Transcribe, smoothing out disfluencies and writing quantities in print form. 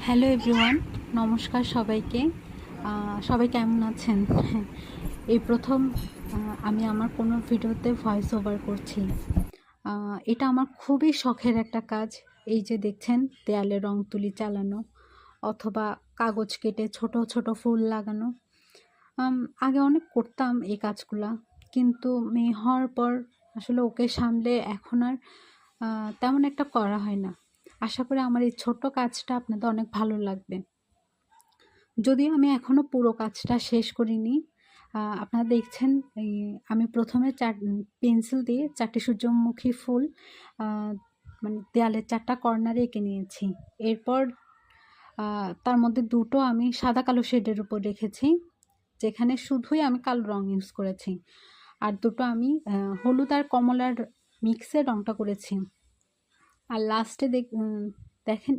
Hello everyone, নমস্কার সবাইকে। সবাই কেমন আছেন? এই প্রথম আমি আমার কোনো ভিডিওতে ভয়েস ওভার করছি। এটা আমার খুবই শখের একটা কাজ। এই যে দেখছেন, দেয়ালে রং তুলি চালানো অথবা কাগজ কেটে ছোট ছোট ফুল লাগানো। আগে অনেক করতাম এই কাজগুলা, কিন্তু মেয়ে হওয়ার পর আসলে ওকে সামলে এখন আর তেমন একটা করা হয় না। আশা করি আমার এই ছোট্ট কাজটা আপনাদের অনেক ভালো লাগবে। যদিও আমি এখনও পুরো কাজটা শেষ করিনি। আপনারা দেখছেন, এই আমি প্রথমে পেন্সিল দিয়ে 4টি সূর্যমুখী ফুল আ মানে দেয়ালের 4টা কর্নারে এঁকে নিয়েছি। এরপর তার মধ্যে 2টো আমি সাদা কালো শেডের উপর রেখেছি, যেখানে শুধুই আমি কালো রং ইউজ করেছি। আর 2টো আমি হলুদ আর কমলার মিক্সে রংটা করেছি। আর লাস্টে দেখেন